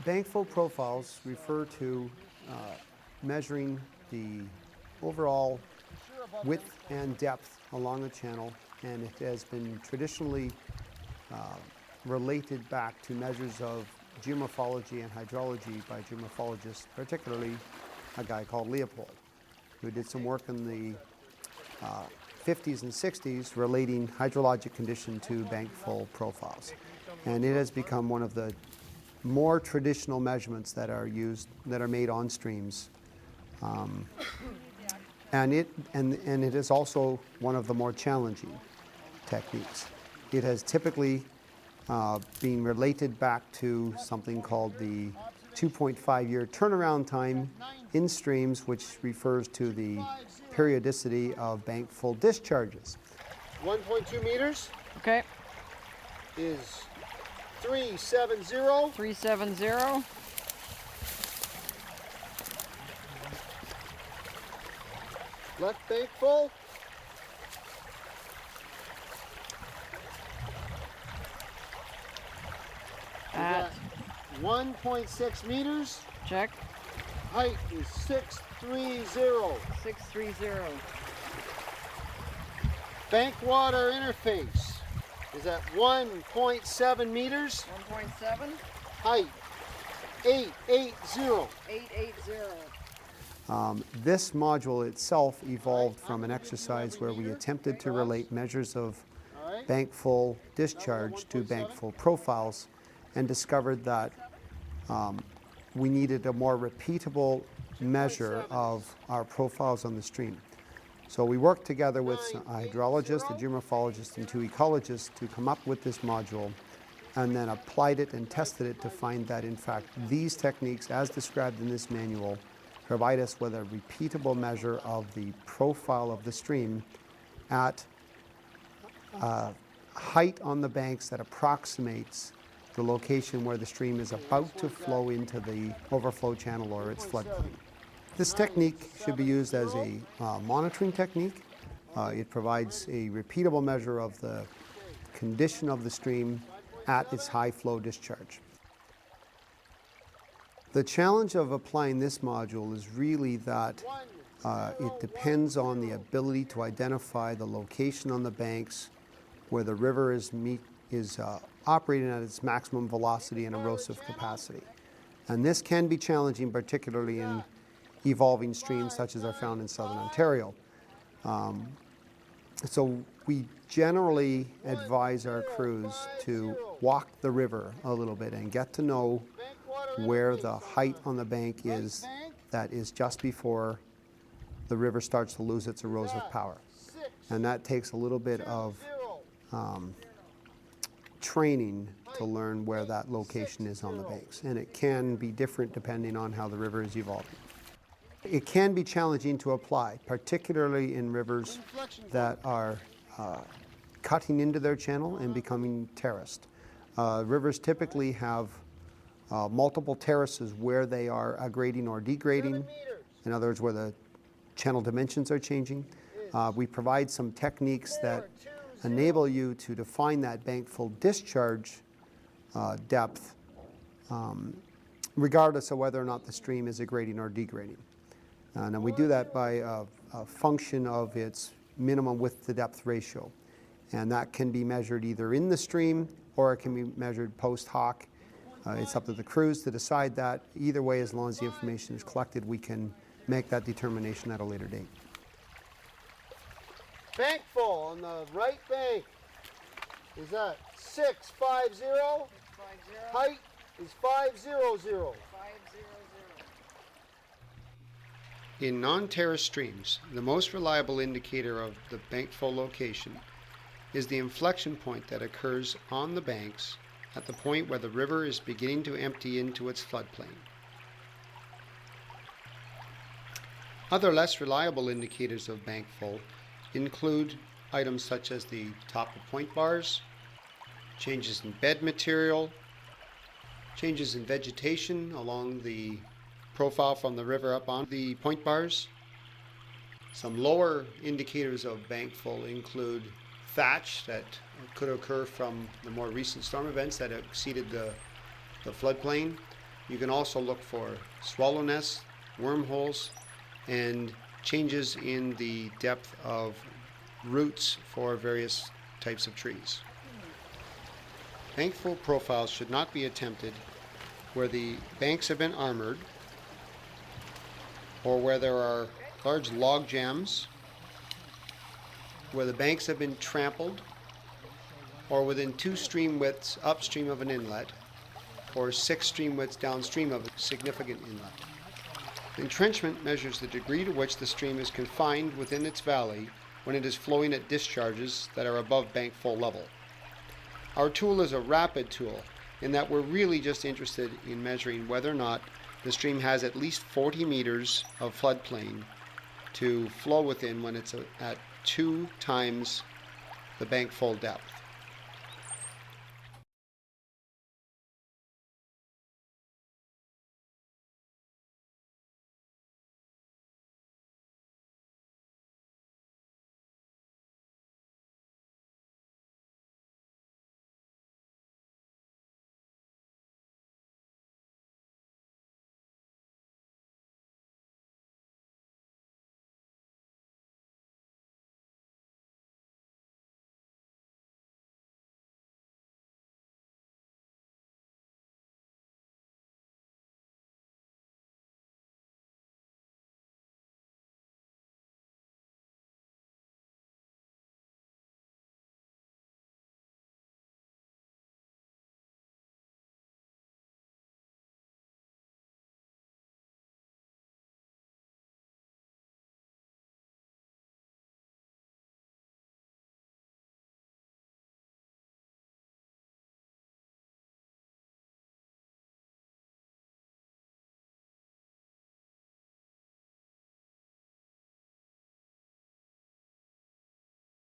Bankfull profiles refer to measuring the overall width and depth along a channel, and it has been traditionally related back to measures of geomorphology and hydrology by geomorphologists, particularly a guy called Leopold, who did some work in the 50s and 60s relating hydrologic condition to Bankfull profiles. And it has become one of the more traditional measurements that are used, that are made on streams. And it is also one of the more challenging techniques. It has typically been related back to something called the 2.5-year turnaround time in streams, which refers to the periodicity of Bankfull discharges. 1.2 meters. Okay. Is 370. 370. Left bank full. At 1.6 meters. check. Height is 630. 630. Bank water interface is at 1.7 meters. 1.7. Height 880. 880. This module itself evolved from an exercise where we attempted to relate measures of Bankfull discharge to Bankfull profiles, and discovered that we needed a more repeatable measure of our profiles on the stream. So we worked together with a hydrologist, a geomorphologist, and 2 ecologists to come up with this module, and then applied it and tested it to find that, in fact, these techniques, as described in this manual, provide us with a repeatable measure of the profile of the stream at height on the banks that approximates the location where the stream is about to flow into the overflow channel or its floodplain. This technique should be used as a monitoring technique. It provides a repeatable measure of the condition of the stream at its high flow discharge. The challenge of applying this module is really that it depends on the ability to identify the location on the banks where the river is operating at its maximum velocity and erosive capacity. And this can be challenging, particularly in evolving streams such as are found in southern Ontario. So we generally advise our crews to walk the river a little bit and get to know where the height on the bank is that is just before the river starts to lose its erosive power. And that takes a little bit of training to learn where that location is on the banks. And it can be different depending on how the river is evolving. It can be challenging to apply, particularly in rivers that are cutting into their channel and becoming terraced. Rivers typically have multiple terraces where they are aggrading or degrading, in other words, where the channel dimensions are changing. We provide some techniques that enable you to define that Bankfull discharge depth regardless of whether or not the stream is aggrading or degrading. And we do that by a function of its minimum width to depth ratio. And that can be measured either in the stream or it can be measured post hoc. It's up to the crews to decide that. Either way, as long as the information is collected, we can make that determination at a later date. Bankfull on the right bank is at 650. Height is 500. In non-terrace streams, the most reliable indicator of the Bankfull location is the inflection point that occurs on the banks at the point where the river is beginning to empty into its floodplain. Other less reliable indicators of Bankfull include items such as the top of point bars, changes in bed material, changes in vegetation along the profile from the river up on the point bars. Some lower indicators of Bankfull include thatch that could occur from the more recent storm events that exceeded the floodplain, You can also look for swallow nests, wormholes, and changes in the depth of roots for various types of trees. Bankfull profiles should not be attempted where the banks have been armored or where there are large log jams, where the banks have been trampled, or within 2 stream widths upstream of an inlet, or 6 stream widths downstream of a significant inlet. Entrenchment measures the degree to which the stream is confined within its valley when it is flowing at discharges that are above Bankfull level. Our tool is a rapid tool in that we're really just interested in measuring whether or not the stream has at least 40 meters of floodplain to flow within when it's at 2 times the Bankfull depth.